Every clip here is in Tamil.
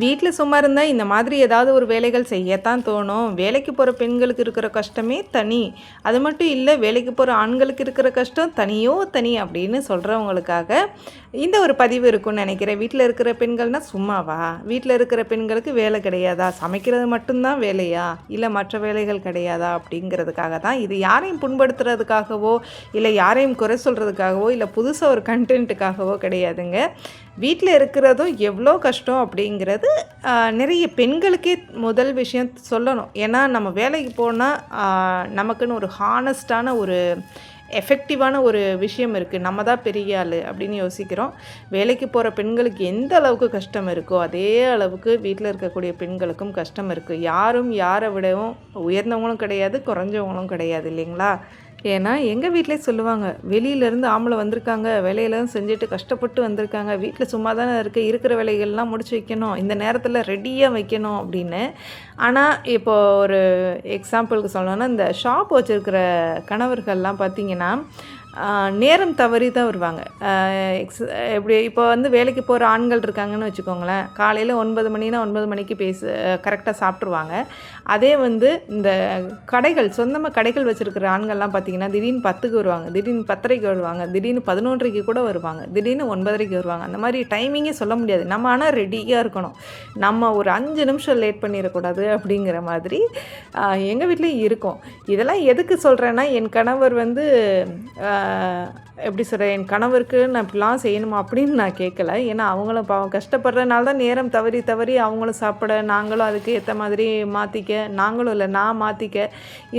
வீட்டில் சும்மா இருந்தால் இந்த மாதிரி ஏதாவது ஒரு வேலைகள் செய்யத்தான் தோணும். வேலைக்கு போகிற பெண்களுக்கு இருக்கிற கஷ்டமே தனி. அது மட்டும் இல்லை, வேலைக்கு போகிற ஆண்களுக்கு இருக்கிற கஷ்டம் தனியோ தனி அப்படின்னு சொல்கிறவங்களுக்காக இந்த ஒரு பதிவு இருக்குன்னு நினைக்கிறேன். வீட்டில் இருக்கிற பெண்கள்னால் சும்மாவா? வீட்டில் இருக்கிற பெண்களுக்கு வேலை கிடையாதா? சமைக்கிறது மட்டும்தான் வேலையா? இல்லை மற்ற வேலைகள் கிடையாதா? அப்படிங்கிறதுக்காக தான். இது யாரையும் புண்படுத்துறதுக்காகவோ இல்லை யாரையும் குறை சொல்கிறதுக்காகவோ இல்லை புதுசாக ஒரு கண்டென்ட்டுக்காகவோ கிடையாதுங்க. வீட்டில் இருக்கிறதும் எவ்வளோ கஷ்டம் அப்படிங்கிறது நிறைய பெண்களுக்கே முதல் விஷயம் சொல்லணும். ஏன்னா நம்ம வேலைக்கு போனால் நமக்குன்னு ஒரு ஹானஸ்டான ஒரு எஃபெக்டிவான ஒரு விஷயம் இருக்குது. நம்ம தான் பெரிய ஆள் அப்படின்னு யோசிக்கிறோம். வேலைக்கு போகிற பெண்களுக்கு எந்த அளவுக்கு கஷ்டம் இருக்கோ அதே அளவுக்கு வீட்டில் இருக்கக்கூடிய பெண்களுக்கும் கஷ்டம் இருக்குது. யாரும் யாரை விடவும் உயர்ந்தவங்களும் கிடையாது, குறைஞ்சவங்களும் கிடையாது இல்லைங்களா? ஏன்னா எங்கள் வீட்டிலே சொல்லுவாங்க, வெளியிலேருந்து ஆம்பளை வந்திருக்காங்க, வேலையெல்லாம் செஞ்சுட்டு கஷ்டப்பட்டு வந்திருக்காங்க, வீட்டில் சும்மா தானே இருக்கிற வேலைகள்லாம் முடிச்சு வைக்கணும், இந்த நேரத்தில் ரெடியாக வைக்கணும் அப்படின்னு. ஆனால் இப்போது ஒரு எக்ஸாம்பிளுக்கு சொல்லணும்னா, இந்த ஷாப் வச்சுருக்கிற கணவர்கள்லாம் பார்த்திங்கன்னா நேரம் தவறி தான் வருவாங்க. எப்படி இப்போ வேலைக்கு போகிற ஆண்கள் இருக்காங்கன்னு வச்சுக்கோங்களேன், காலையில் 9 மணினா 9 மணிக்கு கரெக்டாக சாப்பிட்ருவாங்க. அதே இந்த கடைகள் சொந்தமாக கடைகள் வச்சுருக்கிற ஆண்கள்லாம் பார்த்திங்கன்னா திடீர்னு 10க்கு வருவாங்க, திடீர்னு 10:30க்கு வருவாங்க, திடீர்னு 11:30க்கு கூட வருவாங்க, திடீர்னு 9:30க்கு வருவாங்க. அந்த மாதிரி டைமிங்கே சொல்ல முடியாது. நம்ம ஆனால் ரெடியாக இருக்கணும், நம்ம ஒரு 5 நிமிஷம் லேட் பண்ணிடக்கூடாது அப்படிங்கிற மாதிரி எங்கள் வீட்லேயும் இருக்கும். இதெல்லாம் எதுக்கு சொல்கிறேன்னா, என் கணவர் எப்படி சொல்கிறேன், என் கணவருக்கு நான் இப்படிலாம் செய்யணுமா அப்படின்னு நான் கேட்கல. ஏன்னா அவங்களும் பாவம் கஷ்டப்படுறதுனால தான் நேரம் தவறி தவறி அவங்களும் சாப்பிட, நாங்களும் அதுக்கு ஏற்ற மாதிரி மாற்றிக்க, நாங்களும் இல்லை நான் மாற்றிக்க,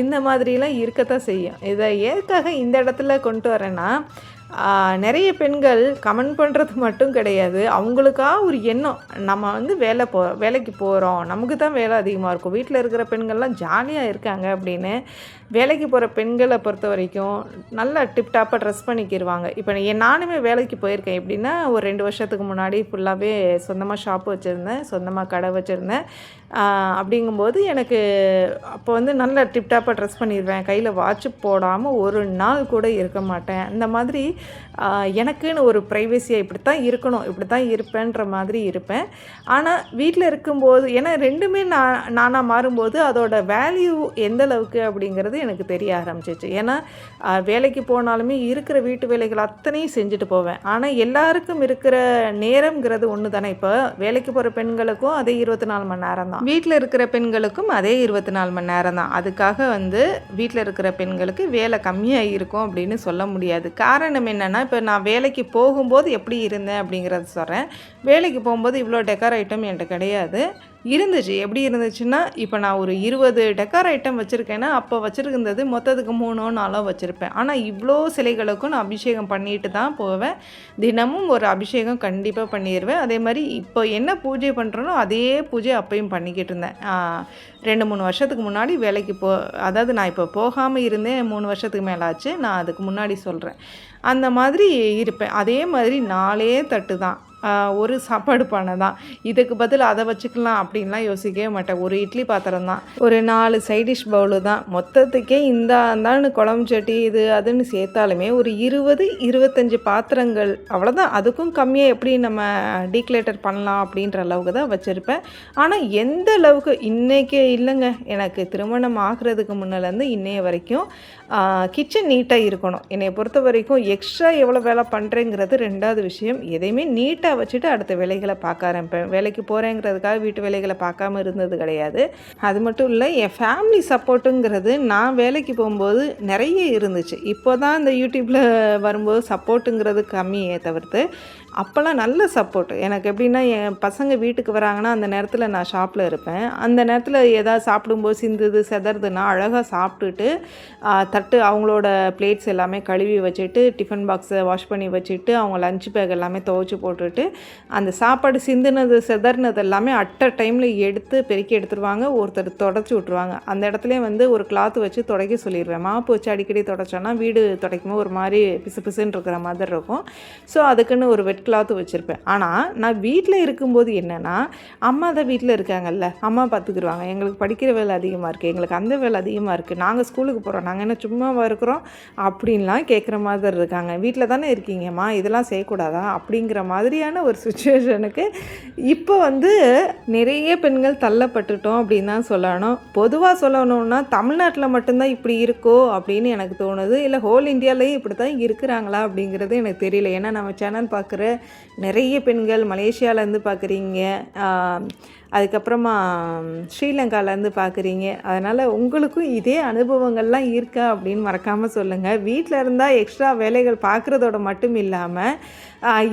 இந்த மாதிரிலாம் இருக்கத்தான் செய்யும். இதை ஏற்காக இந்த இடத்துல கொண்டு வரேன்னா, நிறைய பெண்கள் கமெண்ட் பண்ணுறது மட்டும் கிடையாது, அவங்களுக்காக ஒரு எண்ணம், நம்ம வேலைக்கு போகிறோம், நமக்கு தான் வேலை அதிகமாக இருக்கும், வீட்டில் இருக்கிற பெண்கள்லாம் ஜாலியாக இருக்காங்க அப்படின்னு. வேலைக்கு போகிற பெண்களை பொறுத்த வரைக்கும் நல்லா டிப்டாப்பாக ட்ரெஸ் பண்ணிக்கிடுவாங்க. இப்போ நானுமே வேலைக்கு போயிருக்கேன். எப்படின்னா, ஒரு 2 வருஷத்துக்கு முன்னாடி ஃபுல்லாகவே சொந்தமாக ஷாப்பு வச்சுருந்தேன், சொந்தமாக கடை வச்சுருந்தேன். அப்படிங்கும்போது எனக்கு அப்போ நல்லா டிப்டாப்பாக ட்ரெஸ் பண்ணிடுவேன், கையில் வாட்ச் போடாமல் ஒரு நாள் கூட இருக்க மாட்டேன். அந்த மாதிரி எனக்குன்னு ஒரு ப்ரைவசியாக இப்படி தான் இருக்கணும், இப்படி தான் இருப்பேன்ற மாதிரி இருப்பேன். ஆனால் வீட்டில் இருக்கும்போது, ஏன்னா ரெண்டுமே நானாக மாறும்போது அதோட வேல்யூ எந்த அளவுக்கு அப்படிங்கிறது எனக்கு தெரிய ஆரம்பிச்சிச்சு. ஏன்னா வேலைக்கு போனாலுமே இருக்கிற வீட்டு வேலைகள் அத்தனையும் செஞ்சுட்டு போவேன். ஆனால் எல்லாருக்கும் இருக்கிற நேரம்ங்கிறது ஒன்று தானே. இப்போ வேலைக்கு போகிற பெண்களுக்கும் அதே 24 மணி நேரம் தான், வீட்டில் இருக்கிற பெண்களுக்கும் அதே 24 மணி நேரம் தான். அதுக்காக வீட்டில் இருக்கிற பெண்களுக்கு வேலை கம்மியாக இருக்கும் அப்படின்னு சொல்ல முடியாது. காரணம் என்னென்னா, இப்போ நான் வேலைக்கு போகும்போது எப்படி இருந்தேன் அப்படிங்கிறத சொல்கிறேன். வேலைக்கு போகும்போது இவ்வளோ டெக்கார் ஐட்டம் என்கிட்ட கிடையாது. இருந்துச்சு. எப்படி இருந்துச்சுன்னா, இப்போ நான் ஒரு 20 டெக்கார் ஐட்டம் வச்சுருக்கேன்னா, அப்போ வச்சுருந்தது மொத்தத்துக்கு 3 4 வச்சுருப்பேன். ஆனால் இவ்வளோ சிலைகளுக்கும் நான் அபிஷேகம் பண்ணிட்டு தான் போவேன். தினமும் ஒரு அபிஷேகம் கண்டிப்பாக பண்ணிடுவேன். அதே மாதிரி இப்போ என்ன பூஜை பண்ணுறனோ அதே பூஜை அப்பையும் பண்ணிக்கிட்டு இருந்தேன். 2-3 வருஷத்துக்கு முன்னாடி வேலைக்கு அதாவது நான் இப்போ போகாமல் இருந்தேன், 3 வருஷத்துக்கு மேலே ஆச்சு. நான் அதுக்கு முன்னாடி சொல்கிறேன். அந்த மாதிரி இருப்பேன். அதே மாதிரி 4 தட்டு தான், ஒரு சாப்பாடு பானை தான். இதுக்கு பதில் அதை வச்சுக்கலாம் அப்படின்லாம் யோசிக்கவே மாட்டேன். ஒரு இட்லி பாத்திரம் தான், ஒரு 4 சைடிஷ் பவுலு தான். மொத்தத்துக்கே இந்தான்னு குழம்பு சட்டி இது அதுன்னு சேர்த்தாலுமே ஒரு 20-25 பாத்திரங்கள் அவ்வளோதான். அதுக்கும் கம்மியாக எப்படி நம்ம டீக்ளேட்டர் பண்ணலாம் அப்படின்ற அளவுக்கு தான் வச்சுருப்பேன். ஆனால் எந்த அளவுக்கு இன்றைக்கே இல்லைங்க, எனக்கு திருமணம் ஆகிறதுக்கு முன்னிலேருந்து இன்னைய வரைக்கும் கிச்சன் நீட்டாக இருக்கணும். என்னை பொறுத்த வரைக்கும் எக்ஸ்ட்ரா எவ்வளோ வேலை பண்ணுறேங்கிறது 2வது விஷயம். எதையுமே நீட்டாக வச்சுட்டு அடுத்த வேலைகளை பார்க்க ஆரம்பிப்பேன். வேலைக்கு போகிறேங்கிறதுக்காக வீட்டு வேலைகளை பார்க்காம இருந்தது கிடையாது. அது மட்டும் இல்லை, என் ஃபேமிலி சப்போர்ட்டுங்கிறது நான் வேலைக்கு போகும்போது நிறைய இருந்துச்சு. இப்போ தான் இந்த யூடியூப்பில் வரும்போது சப்போர்ட்டுங்கிறது கம்மியே தவிர்த்து, அப்போல்லாம் நல்ல சப்போர்ட். எனக்கு எப்படின்னா, என் பசங்க வீட்டுக்கு வராங்கன்னா அந்த நேரத்தில் நான் ஷாப்பில் இருப்பேன். அந்த நேரத்தில் ஏதாவது சாப்பிடும்போது சிந்துது செதறதுன்னா அழகாக சாப்பிட்டுட்டு அவங்களோட பிளேட்ஸ் எல்லாமே கழுவி வச்சுட்டு, டிஃபன் பாக்ஸை வாஷ் பண்ணி வச்சுட்டு, அவங்க லஞ்ச் பேக் எல்லாமே துவைச்சி போட்டுட்டு, அந்த சாப்பாடு சிந்துனது செதறினது எல்லாமே அட் அ டைமில் பெருக்கி எடுத்துருவாங்க. ஒருத்தர் தொடச்சி விட்ருவாங்க. அந்த இடத்துல ஒரு கிளாத் வச்சு துடைக்க சொல்லிடுவேன். மாப்பு வச்சு அடிக்கடி துடைச்சோன்னா வீடு துடைக்கும்போது ஒரு மாதிரி பிசு பிசுன்னு இருக்கிற மாதிரி இருக்கும். ஸோ அதுக்குன்னு ஒரு பெட் கிளாத்தும் வச்சுருப்பேன். ஆனால் நான் வீட்டில் இருக்கும்போது என்னென்னா, அம்மா தான் வீட்டில் இருக்காங்கல்ல, அம்மா பார்த்துக்குருவாங்க. எங்களுக்கு படிக்கிற வேலை அதிகமாக இருக்குது, எங்களுக்கு அந்த வேலை அதிகமாக இருக்குது, நாங்கள் ஸ்கூலுக்கு போகிறோம், நாங்கள் என்ன சும்மாவாக இருக்கிறோம் அப்படின்லாம் கேட்குற மாதிரி இருக்காங்க. வீட்டில் தானே இருக்கீங்கம்மா, இதெல்லாம் செய்யக்கூடாதா அப்படிங்கிற மாதிரியான ஒரு சுச்சுவேஷனுக்கு இப்போ நிறைய பெண்கள் தள்ளப்பட்டுட்டோம் அப்படின்னு தான் சொல்லணும். பொதுவாக சொல்லணும்னா தமிழ்நாட்டில் மட்டும்தான் இப்படி இருக்கோ அப்படின்னு எனக்கு தோணுது. இல்லை ஹோல் இந்தியாவிலையும் இப்படி தான் இருக்கிறாங்களா அப்படிங்கிறது எனக்கு தெரியல. ஏன்னா நம்ம சேனல் பார்க்குற நிறைய பெண்கள் மலேசியாவிலேருந்து பார்க்குறீங்க, அதுக்கப்புறமா ஸ்ரீலங்காவிலேருந்து பார்க்குறீங்க. அதனால் உங்களுக்கும் இதே அனுபவங்கள்லாம் இருக்கா அப்படின்னு மறக்காமல் சொல்லுங்கள். வீட்டில் இருந்தால் எக்ஸ்ட்ரா வேலைகள் பார்க்குறதோட மட்டும் இல்லாமல்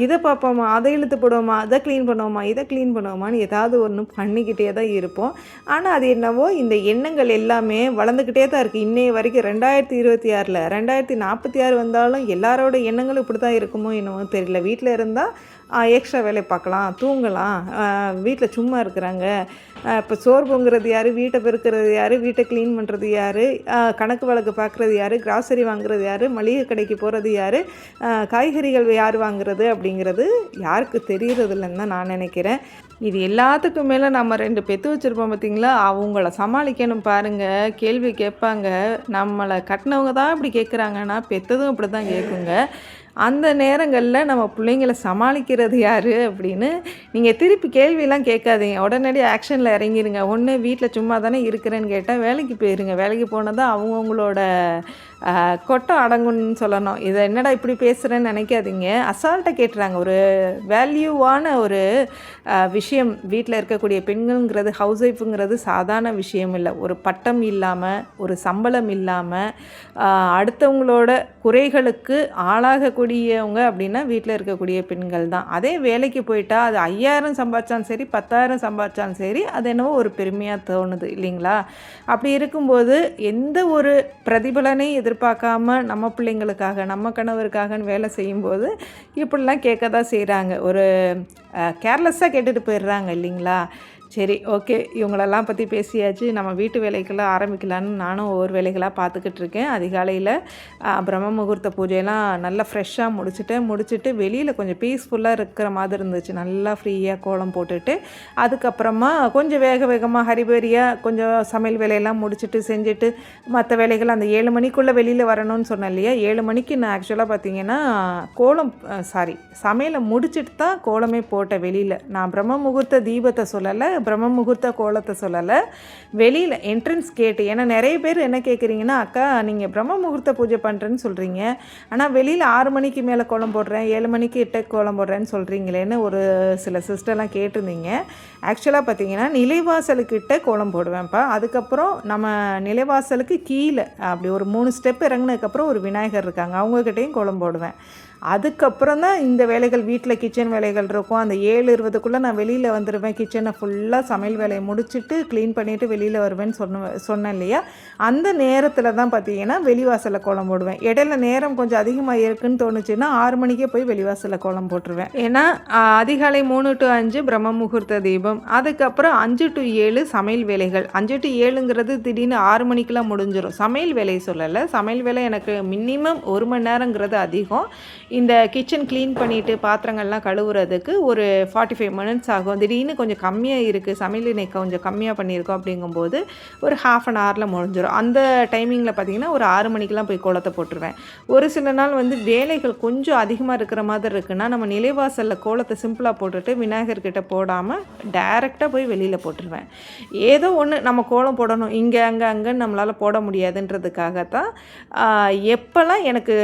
இதை பார்ப்போமா, அதை இழுத்து போடுவோமா, அதை க்ளீன் பண்ணுவோமா, இதை க்ளீன் பண்ணுவோமான்னு ஏதாவது ஒன்று பண்ணிக்கிட்டே தான் இருப்போம். ஆனால் அது என்னவோ இந்த எண்ணங்கள் எல்லாமே வளர்ந்துக்கிட்டே தான் இருக்குது. இன்னைய வரைக்கும் 2026 2046 வந்தாலும் எல்லாரோட எண்ணங்களும் இப்படி தான் இருக்குமோ என்னவோ தெரியல. வீட்டில் இருந்தால் எக்ஸ்ட்ரா வேலை பார்க்கலாம், தூங்கலாம், வீட்டில் சும்மா இருக்கிறாங்க, இப்போ சோறு பொங்குறது யார், வீட்டை பெருக்கிறது யார், வீட்டை க்ளீன் பண்ணுறது யார், கணக்கு வழக்கு பார்க்குறது யார், கிராசரி வாங்குறது யார், மளிகை கடைக்கு போகிறது யார், காய்கறிகள் யார் வாங்குறது அப்படிங்கிறது யாருக்கு தெரியறதில்லைன்னு தான் நான் நினைக்கிறேன். இது எல்லாத்துக்கும் மேலே நம்ம 2 பெற்று வச்சுருப்போம் பார்த்திங்களா, அவங்கள சமாளிக்கணும் பாருங்கள். கேள்வி கேட்பாங்க, நம்மளை கட்டினவங்க தான் இப்படி கேட்குறாங்கன்னா பெற்றதும் இப்படி தான் கேட்குங்க. அந்த நேரங்களில் நம்ம பிள்ளைங்கள சமாளிக்கிறது யார் அப்படின்னு நீங்கள் திருப்பி கேள்வியெல்லாம் கேட்காதீங்க. உடனடி ஆக்ஷனில் இறங்கிடுங்க. ஒன்று வீட்டில் சும்மா தானே இருக்கிறேன்னு கேட்டால் வேலைக்கு போயிருங்க. வேலைக்கு போனால் தான் அவங்கவுங்களோட கொட்டம் அடங்குன்னு சொல்லணும். இதை என்னடா இப்படி பேசுகிறேன்னு நினைக்காதீங்க. அசால்ட்டாக கேட்டுறாங்க. ஒரு வேல்யூவான ஒரு விஷயம் வீட்டில் இருக்கக்கூடிய பெண்கள்ங்கிறது, ஹவுஸ் ஒய்ஃபுங்கிறது சாதாரண விஷயம் இல்லை. ஒரு பட்டம் இல்லாமல், ஒரு சம்பளம் இல்லாமல், அடுத்தவங்களோட குறைகளுக்கு ஆளாகக்கூடியவங்க அப்படின்னா வீட்டில் இருக்கக்கூடிய பெண்கள் தான். அதே வேலைக்கு போயிட்டால் அது 5000 சம்பாதிச்சாலும் சரி, 10,000 சம்பாதிச்சாலும் சரி, அது என்னவோ ஒரு பெருமையாக தோணுது இல்லைங்களா? அப்படி இருக்கும்போது எந்த ஒரு பிரதிபலனையும் எதிர்பார்க்காம நம்ம பிள்ளைங்களுக்காக, நம்ம கணவருக்காகன்னு வேலை செய்யும்போது இப்படிலாம் கேட்க தான் செய்கிறாங்க. ஒரு கேர்லெஸ்ஸாக கேட்டுட்டு போயிடுறாங்க இல்லைங்களா? சரி, ஓகே, இவங்களெல்லாம் பற்றி பேசியாச்சு. நம்ம வீட்டு வேலைக்கெல்லாம் ஆரம்பிக்கலான்னு நானும் ஒவ்வொரு வேலைகளாக பார்த்துக்கிட்டு இருக்கேன். அதிகாலையில் பிரம்ம முகூர்த்த பூஜையெல்லாம் நல்லா ஃப்ரெஷ்ஷாக முடிச்சுட்டு வெளியில் கொஞ்சம் பீஸ்ஃபுல்லாக இருக்கிற மாதிரி இருந்துச்சு. நல்லா ஃப்ரீயாக கோலம் போட்டுட்டு அதுக்கப்புறமா கொஞ்சம் வேகமாக ஹரிபரியாக கொஞ்சம் சமையல் வேலையெல்லாம் முடிச்சுட்டு செஞ்சுட்டு மற்ற வேலைகள் அந்த 7 மணிக்குள்ளே வெளியில் வரணும்னு சொன்னேன் இல்லையா? 7 மணிக்கு நான் ஆக்சுவலாக பார்த்தீங்கன்னா சமையலை முடிச்சுட்டு தான் கோலமே போட்டேன் வெளியில். நான் பிரம்ம முகூர்த்த தீபத்தை சொல்லலை, பிரம்ம முகூர்த்த கோலத்தை சொல்லலை, வெளியில் என்ட்ரன்ஸ் கேட்டு. ஏன்னா நிறைய பேர் என்ன கேட்குறீங்கன்னா, அக்கா நீங்கள் பிரம்ம முகூர்த்த பூஜை பண்ணுறேன்னு சொல்கிறீங்க, ஆனால் வெளியில் 6 மணிக்கு மேலே கோலம் போடுறேன், 7 மணிக்கு 8 கோலம் போடுறேன்னு சொல்கிறீங்களேன்னு ஒரு சில சிஸ்டர்லாம் கேட்டிருந்தீங்க. ஆக்சுவலாக பார்த்தீங்கன்னா நிலைவாசலுக்கிட்ட கோலம் போடுவேன்ப்பா. அதுக்கப்புறம் நம்ம நிலைவாசலுக்கு கீழே அப்படி ஒரு 3 ஸ்டெப் இறங்கினதுக்கப்புறம் ஒரு விநாயகர் இருக்காங்க, அவங்கக்கிட்டையும் கோலம் போடுவேன். அதுக்கப்புறம் தான் இந்த வேலைகள், வீட்டில் கிச்சன் வேலைகள் இருக்கும். அந்த 7:20க்குள்ளே நான் வெளியில் வந்துடுவேன். கிச்சனை ஃபுல்லாக சமையல் வேலையை முடிச்சுட்டு க்ளீன் பண்ணிவிட்டு வெளியில் வருவேன்னு சொன்னேன் இல்லையா? அந்த நேரத்தில் தான் பார்த்தீங்கன்னா வெளிவாசலில் கோலம் போடுவேன். இடையில நேரம் கொஞ்சம் அதிகமாக இருக்குதுன்னு தோணுச்சுன்னா 6 மணிக்கே போய் வெளிவாசலில் கோலம் போட்டுருவேன். ஏன்னா அதிகாலை 3 to 5 பிரம்ம முகூர்த்த தீபம், அதுக்கப்புறம் 5 to 7 சமையல் வேலைகள். 5 to 7ங்கிறது திடீர்னு 6 மணிக்கெலாம் முடிஞ்சிடும். சமையல் வேலையை சொல்லலை, சமையல் வேலை எனக்கு மினிமம் 1 மணி நேரங்கிறது அதிகம். இந்த கிச்சன் க்ளீன் பண்ணிவிட்டு பாத்திரங்கள்லாம் கழுவுறதுக்கு ஒரு 45 மினிட்ஸ் ஆகும். திடீர்னு கொஞ்சம் கம்மியாக இருக்குது, சமையல் இன்னைக்கு கொஞ்சம் கம்மியாக பண்ணியிருக்கோம் அப்படிங்கும்போது ஒரு ½ அன் ஹவரில் முடிஞ்சிடும். அந்த டைமிங்கில் பார்த்திங்கன்னா ஒரு 6 மணிக்கெலாம் போய் கோலத்தை போட்டுருவேன். ஒரு சில நாள் வேலைகள் கொஞ்சம் அதிகமாக இருக்கிற மாதிரி இருக்குன்னா நம்ம நிலைவாசலில் கோலத்தை சிம்பிளாக போட்டுட்டு விநாயகர்கிட்ட போடாமல் டைரெக்டாக போய் வெளியில் போட்டுருவேன். ஏதோ ஒன்று நம்ம கோலம் போடணும், இங்கே அங்கேன்னு நம்மளால் போட முடியாதுன்றதுக்காகத்தான் எப்போல்லாம் எனக்கு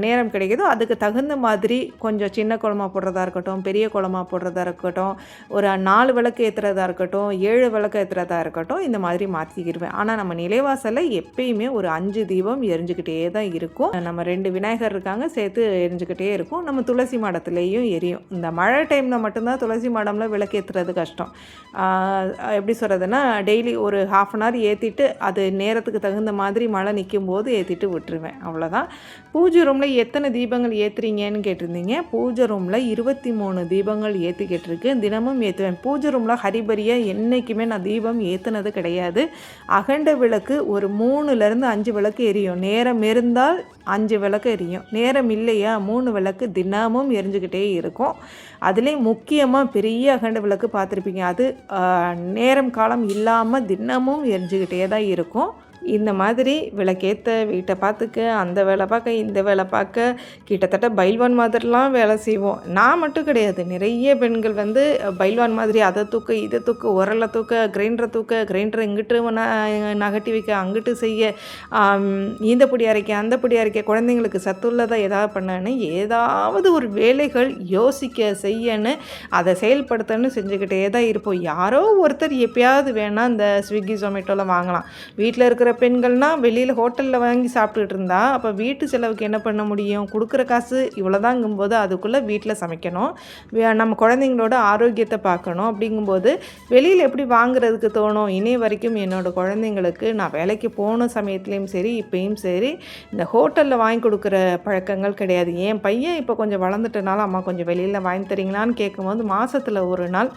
நேரம் கிடைக்குதோ அதுக்கு தகுந்த மாதிரி கொஞ்சம் சின்ன கோலமாக போடுறதா இருக்கட்டும், பெரிய கோலமாக போடுறதா இருக்கட்டும், ஒரு 4 விளக்கு ஏற்றுறதா இருக்கட்டும், 7 விளக்கு ஏற்றுறதா இருக்கட்டும், இந்த மாதிரி மாற்றிக்கிடுவேன். ஆனால் நம்ம நிலைவாசலில் எப்பயுமே ஒரு 5 தீபம் எரிஞ்சுக்கிட்டே தான் இருக்கும். நம்ம 2 விநாயகர் இருக்காங்க, சேர்த்து எரிஞ்சுக்கிட்டே இருக்கும். நம்ம துளசி மாடத்துலேயும் எரியும். இந்த மழை டைமில் மட்டும்தான் துளசி மாடமில் விளக்கு ஏற்றுறது கஷ்டம். எப்படி சொல்கிறதுனா, டெய்லி ஒரு ½ அன் ஹவர் ஏற்றிட்டு அது நேரத்துக்கு தகுந்த மாதிரி மழை நிற்கும் போது ஏற்றிட்டு விட்டுருவேன், அவ்வளோதான். பூஜை ரூமில் எத்தனை தீபங்கள் தீபங்கள் ஏற்றுறீங்கன்னு கேட்டிருந்தீங்க. பூஜை ரூமில் 23 தீபங்கள் ஏற்றிக்கிட்டு இருக்கு. தினமும் ஏற்றுவேன். பூஜை ரூமில் ஹரிபரியாக என்றைக்குமே நான் தீபம் ஏற்றுனது கிடையாது. அகண்ட விளக்கு ஒரு 3லேருந்து 5 விளக்கு எரியும். நேரம் இருந்தால் 5 விளக்கு எரியும். நேரம் இல்லையா 3 விளக்கு தினமும் எரிஞ்சுக்கிட்டே இருக்கும். அதுலேயும் முக்கியமாக பெரிய அகண்ட விளக்கு பார்த்துருப்பீங்க. அது நேரம் காலம் இல்லாமல் தினமும் எரிஞ்சுக்கிட்டே தான் இருக்கும். இந்த மாதிரி விளக்கேற்ற, வீட்டை பார்த்துக்க, அந்த வேலை பார்க்க, இந்த வேலை பார்க்க, கிட்டத்தட்ட பைல்வான் மாதிரிலாம் வேலை செய்வோம். நான் மட்டும் கிடையாது, நிறைய பெண்கள் பைல்வான் மாதிரி அதை தூக்க, இதை தூக்க, உரலை தூக்க, கிரைண்டரை இங்கிட்டு நகட்டி வைக்க, அங்கிட்டு செய்ய, இந்த பொடி அரைக்க, அந்த பொடி அரைக்க, குழந்தைங்களுக்கு சத்துள்ளதாக ஏதாவது பண்ணன்னு, ஏதாவது ஒரு வேலைகள் யோசிக்க, செய்யன்னு, அதை செயல்படுத்தன்னு செஞ்சுக்கிட்டே தான் இருப்போம். யாரோ ஒருத்தர் எப்பயாவது வேணால் இந்த ஸ்விக்கி ஜொமேட்டோவில் வாங்கலாம். வீட்டில் இருக்கிற பெண்கள்னால் வெளியில் ஹோட்டலில் வாங்கி சாப்பிட்டுட்டு இருந்தா அப்போ வீட்டு செலவுக்கு என்ன பண்ண முடியும்? கொடுக்குற காசு இவ்வளோதாங்கும்போது அதுக்குள்ளே வீட்டில் சமைக்கணும், நம்ம குழந்தைங்களோட ஆரோக்கியத்தை பார்க்கணும். அப்படிங்கும்போது வெளியில் எப்படி வாங்குறதுக்கு தோணும்? இனி வரைக்கும் என்னோடய குழந்தைங்களுக்கு நான் வேலைக்கு போன சமயத்துலேயும் சரி, இப்போயும் சரி, இந்த ஹோட்டலில் வாங்கி கொடுக்குற பழக்கங்கள் கிடையாது. என் பையன் இப்போ கொஞ்சம் வளர்ந்துட்டனால அம்மா கொஞ்சம் வெளியில் வாங்கி தரீங்களான்னு கேட்கும்போது மாதத்தில் ஒரு நாள்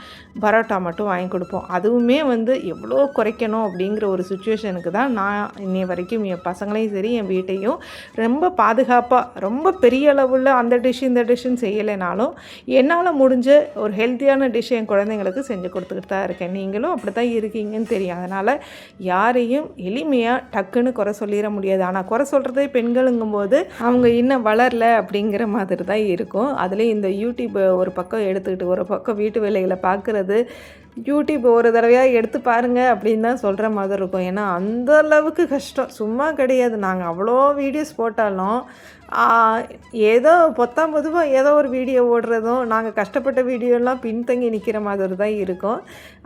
பரோட்டா மட்டும் வாங்கி கொடுப்போம். அதுவுமே எவ்வளோ குறைக்கணும் அப்படிங்கிற ஒரு சுச்சுவேஷனுக்கு தான் நான் இன்னி வரைக்கும் என் பசங்களையும் சரி என் வீட்டையும் ரொம்ப பாதுகாப்பாக, ரொம்ப பெரிய அளவில் அந்த டிஷ் இந்த டிஷ்ஷுன்னு செய்யலைனாலும் என்னால் முடிஞ்ச ஒரு ஹெல்த்தியான டிஷ் என் குழந்தைங்களுக்கு செஞ்சு கொடுத்துக்கிட்டு தான் இருக்கேன். நீங்களும் அப்படி தான் இருக்கீங்கன்னு தெரியும். அதனால் யாரையும் எளிமையாக டக்குன்னு குறை சொல்லிட முடியாது. ஆனால் குறை சொல்கிறதே பெண்களுங்கும்போது அவங்க இன்னும் வளரல அப்படிங்கிற மாதிரி தான் இருக்கும். அதுலேயும் இந்த யூடியூப் ஒரு பக்கம் எடுத்துக்கிட்டு ஒரு பக்கம் வீட்டு வேலைகளை பார்க்குறது, யூடியூப் ஒரு தடவையாக எடுத்து பாருங்கள் அப்படின்னு தான் சொல்கிற மாதிரி இருக்கும். ஏன்னா அந்த அளவுக்கு கஷ்டம் சும்மா கிடையாது. நாங்கள் அவ்வளோ வீடியோஸ் போட்டாலும் ஏதோ பொதுவாக ஏதோ ஒரு வீடியோ ஓடுறதும் நாங்கள் கஷ்டப்பட்ட வீடியோலாம் பின்தங்கி நிற்கிற மாதிரி தான் இருக்கும்.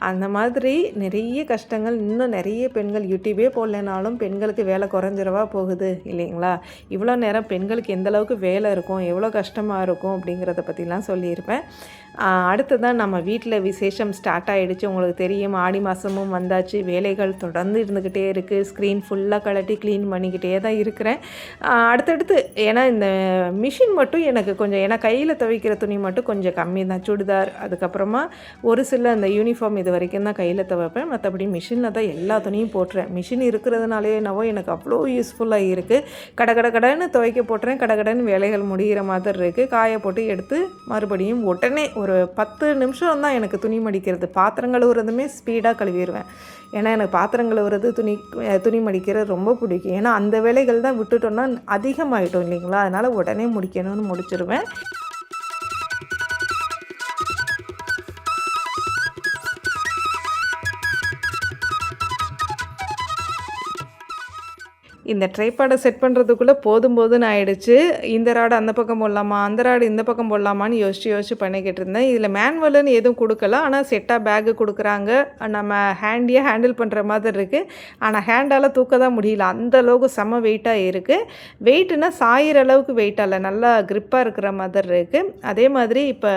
அந்த மாதிரி நிறைய கஷ்டங்கள் இன்னும் நிறைய பெண்கள் யூடியூபே போடலைனாலும் பெண்களுக்கு வேலை குறைஞ்சிரவா போகுது இல்லைங்களா? இவ்வளோ நேரம் பெண்களுக்கு எந்தளவுக்கு வேலை இருக்கும், எவ்வளோ கஷ்டமாக இருக்கும் அப்படிங்கிறத பற்றிலாம் சொல்லியிருப்பேன். அடுத்ததான் நம்ம வீட்டில் விசேஷம் ஸ்டார்ட் ஆகிடுச்சு. உங்களுக்கு தெரியும், ஆடி மாதமும் வந்தாச்சு. வேலைகள் தொடர்ந்து இருந்துக்கிட்டே இருக்குது. ஸ்க்ரீன் ஃபுல்லாக கழட்டி க்ளீன் பண்ணிக்கிட்டே தான் இருக்கிறேன். அடுத்தடுத்து ஏன்னா இந்த மிஷின் மட்டும் எனக்கு கொஞ்சம், ஏன்னா கையில் துவைக்கிற துணி மட்டும் கொஞ்சம் கம்மி தான். சுடிதார், அதுக்கப்புறமா ஒரு சில அந்த யூனிஃபார்ம் இது வரைக்கும் தான் கையில் துவைப்பேன். மற்றபடி மிஷினில் தான் எல்லா துணியும் போட்டுறேன். மிஷின் இருக்கிறதுனாலே என்னவோ எனக்கு அவ்வளோ யூஸ்ஃபுல்லாக இருக்குது. கடன்னு துவைக்க போட்டுறேன், கடன்னு வேலைகள் முடிகிற மாதிரி இருக்குது. காய போட்டு எடுத்து மறுபடியும் உடனே ஒரு 10 நிமிஷம் தான் எனக்கு துணி மடிக்கிறது. பாத்திரம் கழுவுறதுமே ஸ்பீடாக கழுவிடுவேன். ஏன்னா எனக்கு பாத்திரம் கழுவுறது, துணி மடிக்கிறது ரொம்ப பிடிக்கும். ஏன்னா அந்த வேலைகள் தான் விட்டுட்டோன்னா அதிகமாகிட்டோம் இல்லைங்களா? அதனால் உடனே முடிக்கணும்னு முடிச்சிருவேன். இந்த ட்ரைபாடை செட் பண்ணுறதுக்குள்ளே போதும்னு ஆகிடுச்சு. இந்த ராடு அந்த பக்கம் போடலாமா, அந்த ராடு இந்த பக்கம் போடலாமான்னு யோசிச்சு பண்ணிக்கிட்டு இருந்தேன். இதில் மேனுவல்னு எதுவும் கொடுக்கல, ஆனால் செட்டாக பேக்கு கொடுக்குறாங்க. நம்ம ஹேண்டியாக ஹேண்டில் பண்ணுற மாதிரி இருக்குது. ஆனால் ஹேண்டால் தூக்க தான் முடியல, அந்த அளவுக்கு செம்ம வெயிட்டாக இருக்குது. வெயிட்டுனா சாயிற அளவுக்கு வெயிட்டாக இல்லை, நல்லா க்ரிப்பாக இருக்கிற மாதிரி இருக்குது. அதே மாதிரி இப்போ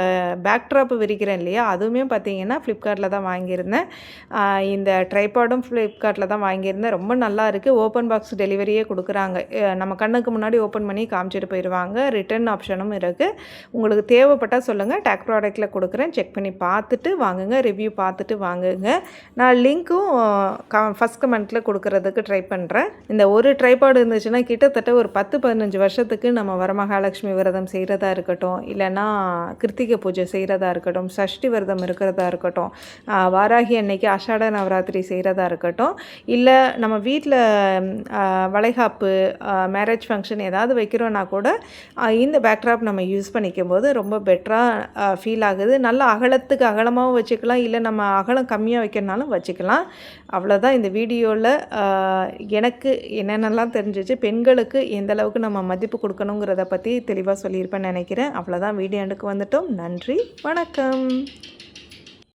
பேக் ட்ராப் விரிக்கிறேன் இல்லையா, அதுவுமே பார்த்திங்கன்னா ஃப்ளிப்கார்ட்டில் தான் வாங்கியிருந்தேன். இந்த ட்ரைபாடும் ஃப்ளிப்கார்ட்டில் தான் வாங்கியிருந்தேன். ரொம்ப நல்லா இருக்குது. ஓப்பன் பாக்ஸ் டெலிவரியே கொடுக்குறாங்க. நம்ம கண்ணுக்கு முன்னாடி ஓப்பன் பண்ணி காமிச்சிட்டு போயிடுவாங்க. ரிட்டர்ன் ஆப்ஷனும் இருக்குது. உங்களுக்கு தேவைப்பட்டால் சொல்லுங்கள், டேக் ப்ராடக்ட்டில் கொடுக்குறேன். செக் பண்ணி பார்த்துட்டு வாங்குங்க, ரிவ்யூ பார்த்துட்டு வாங்குங்க. நான் லிங்க்கும் ஃபஸ்ட் கமெண்ட்டில் கொடுக்குறதுக்கு ட்ரை பண்ணுறேன். இந்த ஒரு ட்ரைபாடு இருந்துச்சுன்னா கிட்டத்தட்ட ஒரு 10-15 வருஷத்துக்கு நம்ம வரமகாலட்சுமி விரதம் செய்கிறதா இருக்கட்டும், இல்லைன்னா கிருத்திகை பூஜை செய்கிறதா இருக்கட்டும், சஷ்டி விரதம் இருக்கிறதா இருக்கட்டும், வாராகி அன்னைக்கு ஆஷாட நவராத்திரி செய்கிறதா இருக்கட்டும், இல்லை நம்ம வீட்டில் வளைகாப்பு, மேரேஜ் ஃபங்க்ஷன் ஏதாவது வைக்கிறோன்னா கூட இந்த பேக்ட்ராப் நம்ம யூஸ் பண்ணிக்கும் போது ரொம்ப பெட்டராக ஃபீல் ஆகுது. நல்லா அகலத்துக்கு அகலமாகவும் வச்சுக்கலாம், இல்லை நம்ம அகலம் கம்மியாக வைக்கிறனாலும் வச்சுக்கலாம். அவ்வளோதான் இந்த வீடியோவில் எனக்கு என்னென்னலாம் தெரிஞ்சிச்சு, பெண்களுக்கு எந்த அளவுக்கு நம்ம மதிப்பு கொடுக்கணுங்கிறத பற்றி தெளிவாக சொல்லியிருப்பேன்னு நினைக்கிறேன். அவ்வளோதான், வீடியோ எண்டுக்கு வந்துட்டோம். நன்றி, வணக்கம்.